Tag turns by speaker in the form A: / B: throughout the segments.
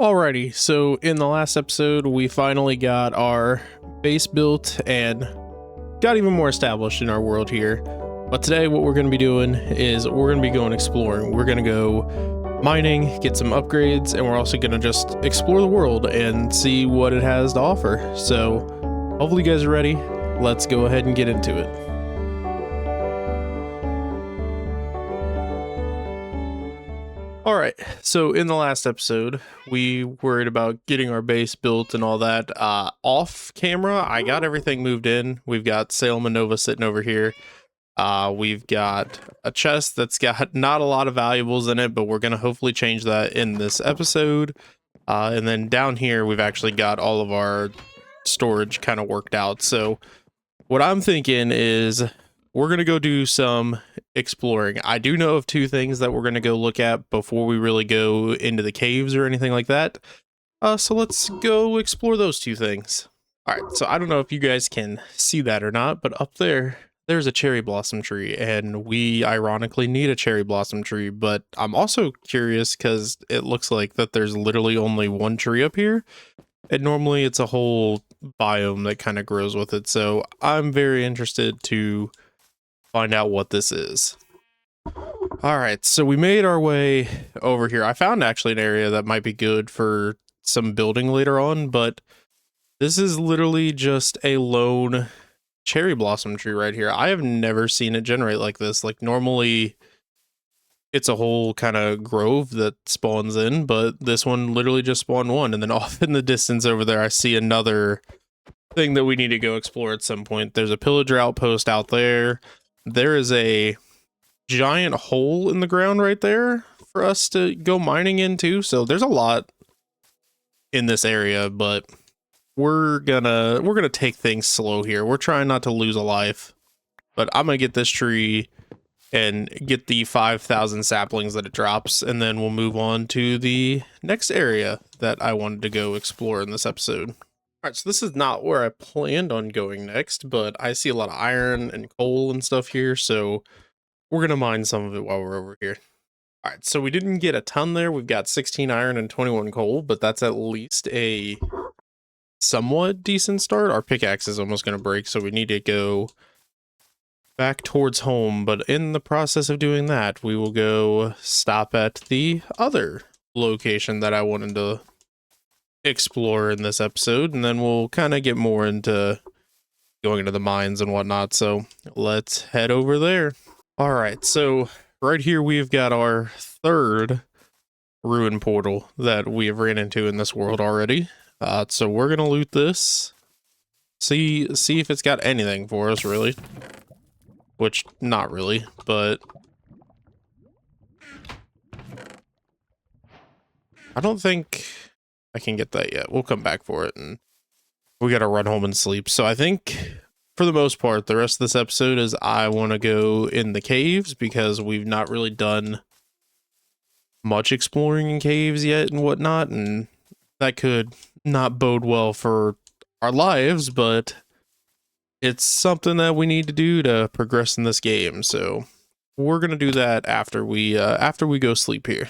A: Alrighty, so in the last episode, we finally got our base built and got even more established in our world here. But today, what we're going to be doing is we're going to be going exploring. We're going to go mining, get some upgrades, and we're also going to just explore the world and see what it has to offer. So, hopefully, you guys are ready. Let's go ahead and get into it. All right, so in the last episode, we worried about getting our base built and all that. Off camera, I got everything moved in. We've got Salem and Nova sitting over here. We've got a chest that's got not a lot of valuables in it, but we're going to hopefully change that in this episode. And then down here, we've actually got all of our storage kind of worked out. So what I'm thinking is we're going to go do some exploring. I do know of two things that we're going to go look at before we really go into the caves or anything like that. So let's go explore those two things. All right, so I don't know if you guys can see that or not, but up there, there's a cherry blossom tree, and we ironically need a cherry blossom tree, but I'm also curious because it looks like that there's literally only one tree up here, and normally it's a whole biome that kind of grows with it, so I'm very interested to find out what this is. All right, so we made our way over here. I found actually an area that might be good for some building later on, but this is literally just a lone cherry blossom tree right here. I have never seen it generate like this. Like normally it's a whole kind of grove that spawns in, but this one literally just spawned one. And then off in the distance over there, I see another thing that we need to go explore at some point. There's a pillager outpost out there. There is a giant hole in the ground right there for us to go mining into. So there's a lot in this area, but we're gonna take things slow here. We're trying not to lose a life, but I'm gonna get this tree and get the 5,000 saplings that it drops, and then we'll move on to the next area that I wanted to go explore in this episode. All right, so this is not where I planned on going next, but I see a lot of iron and coal and stuff here, so we're gonna mine some of it while we're over here. All right, so we didn't get a ton there. We've got 16 iron and 21 coal, but that's at least a somewhat decent start. Our pickaxe is almost going to break, so we need to go back towards home. But in the process of doing that, we will go stop at the other location that I wanted to explore in this episode, and then we'll kind of get more into going into the mines and whatnot. So let's head over there. All right, so right here we've got our third ruin portal that we have ran into in this world already. So we're gonna loot this, see if it's got anything for us, really. Which, not really, but I don't think I can get that yet. We'll come back for it, and we gotta run home and sleep. So I think, for the most part, the rest of this episode is I want to go in the caves, because we've not really done much exploring in caves yet and whatnot, and that could not bode well for our lives, but it's something that we need to do to progress in this game. So we're gonna do that after we go sleep here.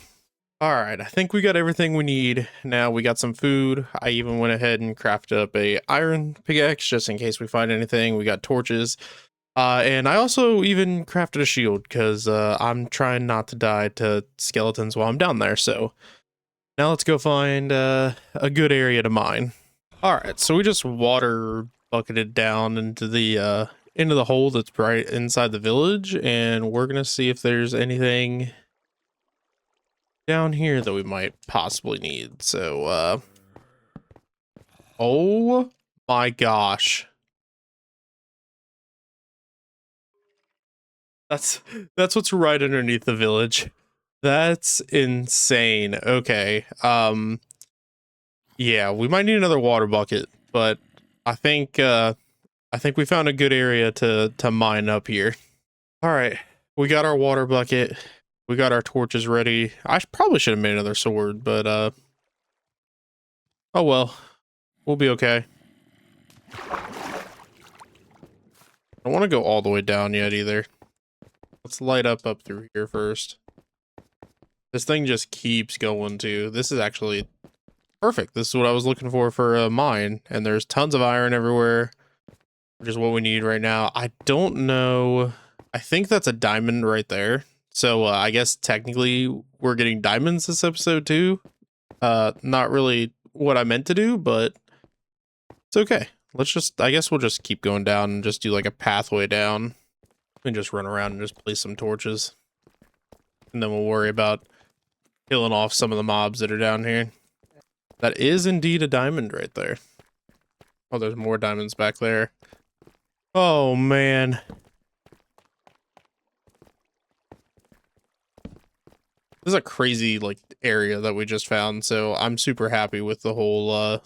A: All right, I think we got everything we need. Now we got some food. I even went ahead and crafted up a iron pickaxe just in case we find anything. We got torches. And I also even crafted a shield because I'm trying not to die to skeletons while I'm down there. So now let's go find a good area to mine. All right, so we just water bucketed down into the hole that's right inside the village, and we're gonna see if there's anything down here that we might possibly need. So, oh my gosh. That's what's right underneath the village. That's insane. Okay. Yeah, we might need another water bucket, but I think we found a good area to mine up here. All right. We got our water bucket. We got our torches ready. I probably should have made another sword, but oh well. We'll be okay. I don't want to go all the way down yet either. Let's light up through here first. This thing just keeps going too. This is actually Perfect. This is what I was looking for a mine, and there's tons of iron everywhere, which is what we need right now. I don't know. I think that's a diamond right there. So I guess technically we're getting diamonds this episode too. Not really what I meant to do, but it's okay. I guess we'll just keep going down and just do like a pathway down and just run around and just place some torches. And then we'll worry about killing off some of the mobs that are down here. That is indeed a diamond right there. Oh, there's more diamonds back there. Oh, man. This is a crazy, like, area that we just found, so I'm super happy with the whole,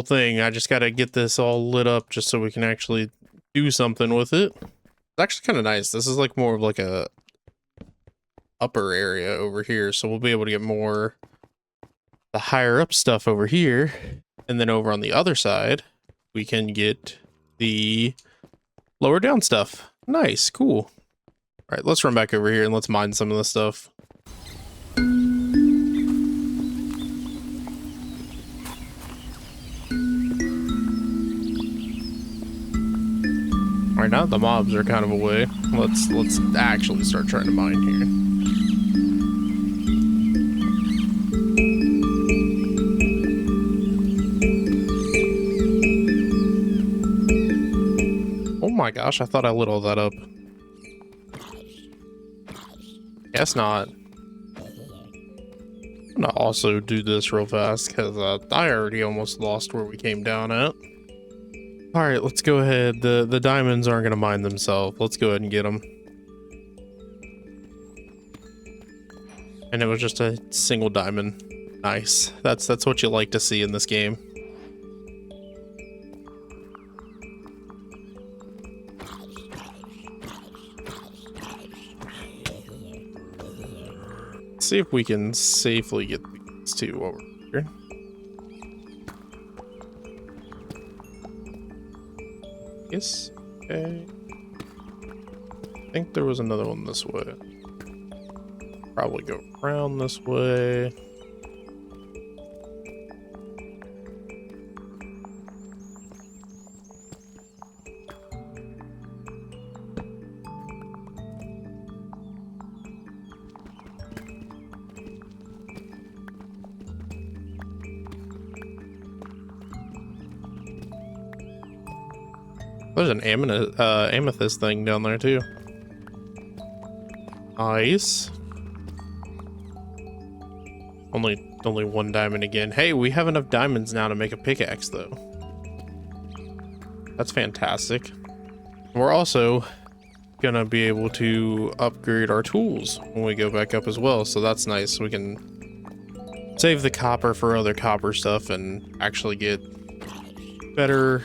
A: thing. I just gotta get this all lit up just so we can actually do something with it. It's actually kind of nice. This is, like, more of, like, a upper area over here, so we'll be able to get more the higher up stuff over here, and then over on the other side we can get the lower down stuff. Nice, cool. All right, let's run back over here and let's mine some of this stuff. All right, now the mobs are kind of away, let's actually start trying to mine here. Oh my gosh, I thought I lit all that up. Guess not. I'm gonna also do this real fast because I already almost lost where we came down at. All right, let's go ahead. The diamonds aren't gonna mine themselves. Let's go ahead and get them. And it was just a single diamond. Nice. That's what you like to see in this game. Let's see if we can safely get these two over here. Yes. Okay. I think there was another one this way. Probably go around this way. There's an amethyst thing down there too. Nice. Only one diamond again. Hey, we have enough diamonds now to make a pickaxe though. That's fantastic. We're also gonna be able to upgrade our tools when we go back up as well, so that's nice. We can save the copper for other copper stuff and actually get better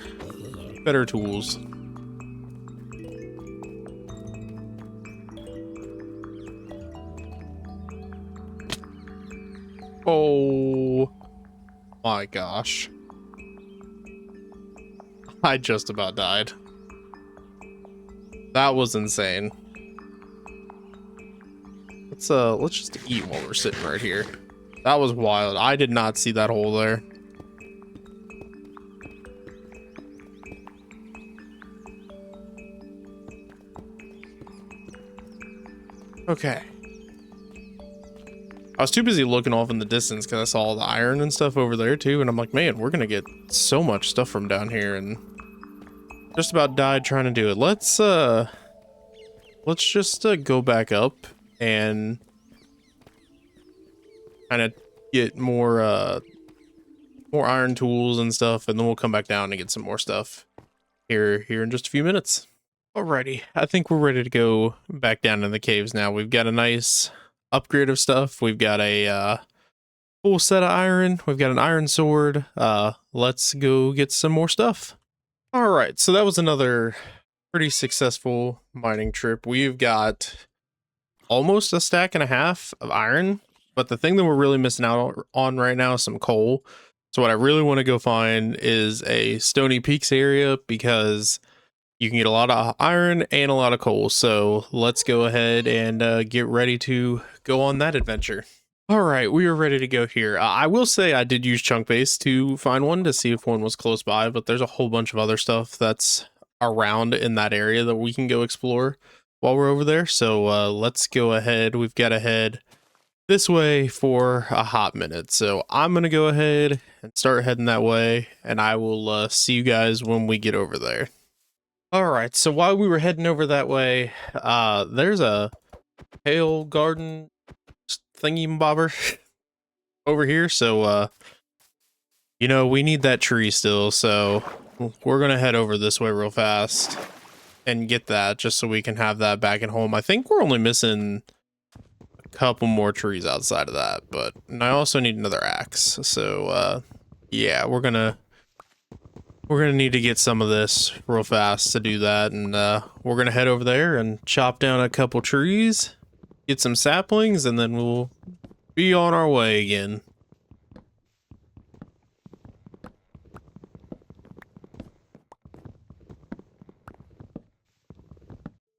A: tools. Oh my gosh. I just about died. That was insane. Let's just eat while we're sitting right here. That was wild. I did not see that hole there. Okay. I was too busy looking off in the distance because I saw all the iron and stuff over there too, and I'm like, man, we're gonna get so much stuff from down here, and just about died trying to do it. Let's just go back up and kind of get more iron tools and stuff, and then we'll come back down and get some more stuff here in just a few minutes. Alrighty, I think we're ready to go back down in the caves now. We've got a nice upgrade of stuff. We've got a full set of iron. We've got an iron sword. Let's go get some more stuff. All right, so that was another pretty successful mining trip. We've got almost a stack and a half of iron, but the thing that we're really missing out on right now is some coal. So what I really want to go find is a Stony Peaks area because you can get a lot of iron and a lot of coal. So let's go ahead and get ready to go on that adventure. All right, we are ready to go here. I will say I did use Chunk Base to find one to see if one was close by, but there's a whole bunch of other stuff that's around in that area that we can go explore while we're over there. So let's go ahead. We've got to head this way for a hot minute. So I'm going to go ahead and start heading that way, and I will see you guys when we get over there. All right, so while we were heading over that way, there's a Pale Garden thingy bobber over here. So, we need that tree still. So we're going to head over this way real fast and get that just so we can have that back at home. I think we're only missing a couple more trees outside of that, and I also need another axe. So, yeah, we're going to need to get some of this real fast to do that. And, we're going to head over there and chop down a couple trees, get some saplings, and then we'll be on our way again.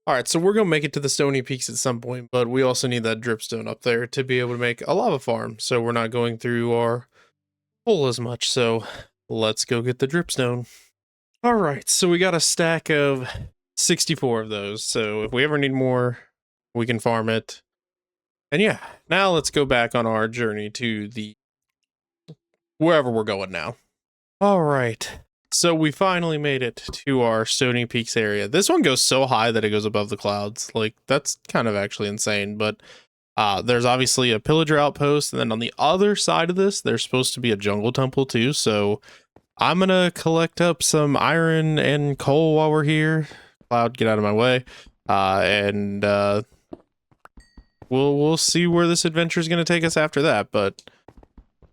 A: All right, so we're going to make it to the Stony Peaks at some point, but we also need that dripstone up there to be able to make a lava farm, so we're not going through our hole as much. So let's go get the dripstone. All right, so we got a stack of 64 of those, so if we ever need more, we can farm it. And yeah, now let's go back on our journey to wherever we're going now. All right, so we finally made it to our Stony Peaks area. This one goes so high that it goes above the clouds. Like, that's kind of actually insane, but there's obviously a pillager outpost, and then on the other side of this, there's supposed to be a jungle temple too, so I'm gonna collect up some iron and coal while we're here. Cloud, get out of my way. And we'll see where this adventure is gonna take us after that, but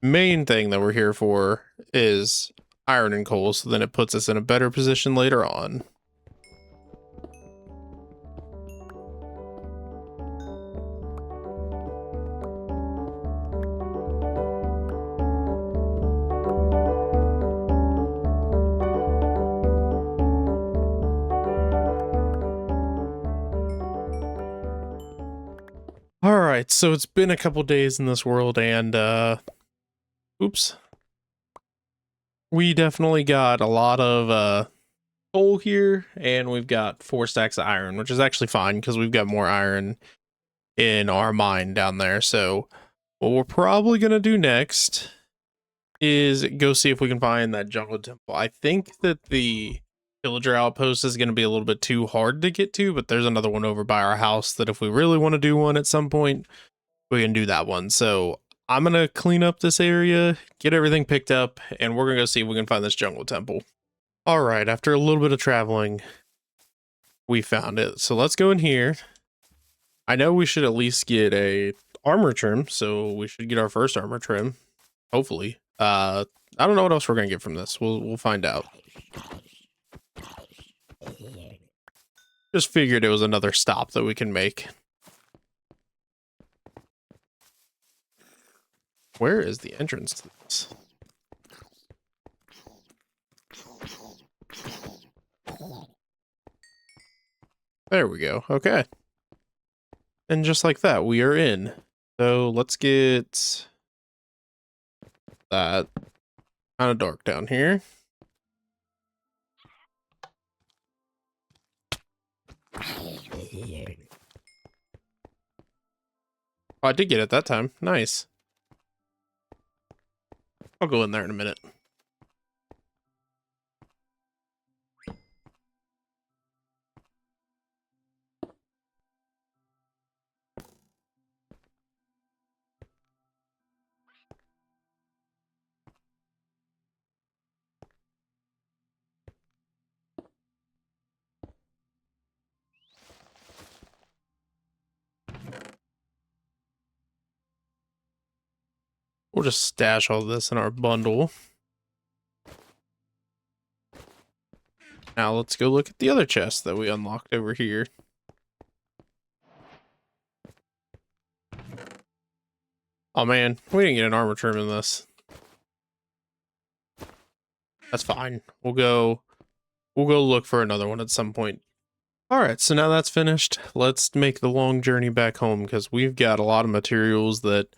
A: main thing that we're here for is iron and coal, so then it puts us in a better position later on. All right, so it's been a couple days in this world, and oops. We definitely got a lot of coal here, and we've got 4 stacks of iron, which is actually fine because we've got more iron in our mine down there. So what we're probably gonna do next is go see if we can find that jungle temple. I think that the villager outpost is going to be a little bit too hard to get to, but there's another one over by our house that if we really want to do one at some point, we can do that one. So I'm going to clean up this area, get everything picked up, and we're going to go see if we can find this jungle temple. All right, after a little bit of traveling, we found it. So let's go in here. I know we should at least get a armor trim, so we should get our first armor trim, hopefully. I don't know what else we're going to get from this. We'll find out. Just figured it was another stop that we can make. Where is the entrance to this? There we go. Okay. And just like that, we are in. So let's get that. Kind of dark down here. Oh, I did get it that time. Nice. I'll go in there in a minute. We'll just stash all this in our bundle. Now let's go look at the other chest that we unlocked over here. Oh man, we didn't get an armor trim in this. That's fine. We'll go look for another one at some point. All right, so now that's finished. Let's make the long journey back home because we've got a lot of materials that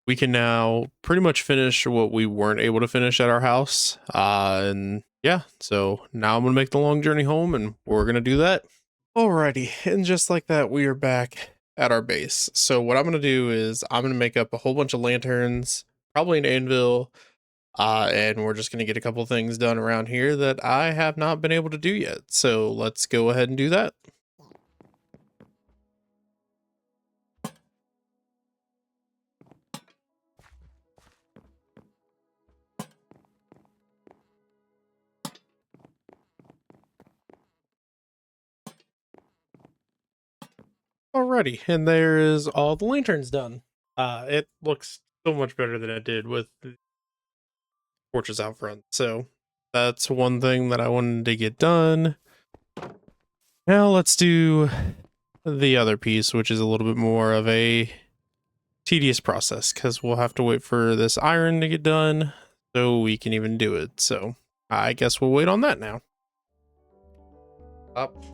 A: we can now pretty much finish what we weren't able to finish at our house. And yeah, so now I'm gonna make the long journey home, and we're gonna do that. Alrighty, and just like that, we are back at our base. So what I'm gonna do is I'm gonna make up a whole bunch of lanterns, probably an anvil, and we're just gonna get a couple things done around here that I have not been able to do yet. So let's go ahead and do that. Alrighty, and there is all the lanterns done. It looks so much better than it did with the torches out front. So that's one thing that I wanted to get done. Now let's do the other piece, which is a little bit more of a tedious process because we'll have to wait for this iron to get done so we can even do it. So I guess we'll wait on that now. Up.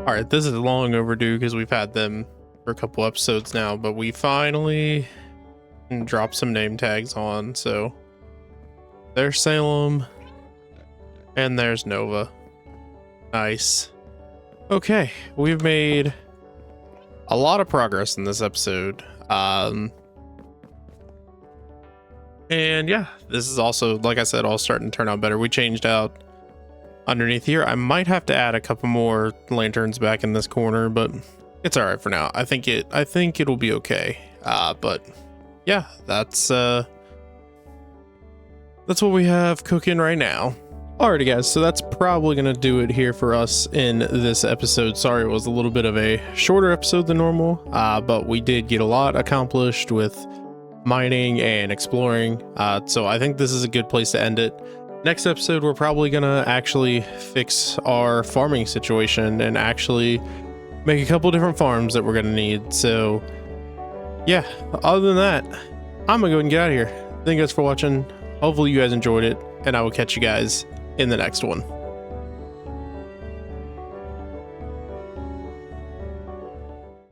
A: All right, this is long overdue because we've had them for a couple episodes now, but we finally dropped some name tags on. So there's Salem and there's Nova. Nice. Okay, we've made a lot of progress in this episode. And yeah, this is also, like I said, all starting to turn out better. We changed out underneath here. I might have to add a couple more lanterns back in this corner, but it's all right for now. I think it'll be okay. But yeah, that's what we have cooking right now. Alrighty guys, so that's probably gonna do it here for us in this episode. Sorry it was a little bit of a shorter episode than normal, but we did get a lot accomplished with mining and exploring. So I think this is a good place to end it. Next episode, we're probably gonna actually fix our farming situation and actually make a couple different farms that we're gonna need. So yeah, other than that, I'm gonna go ahead and get out of here. Thank you guys for watching. Hopefully you guys enjoyed it, and I will catch you guys in the next one.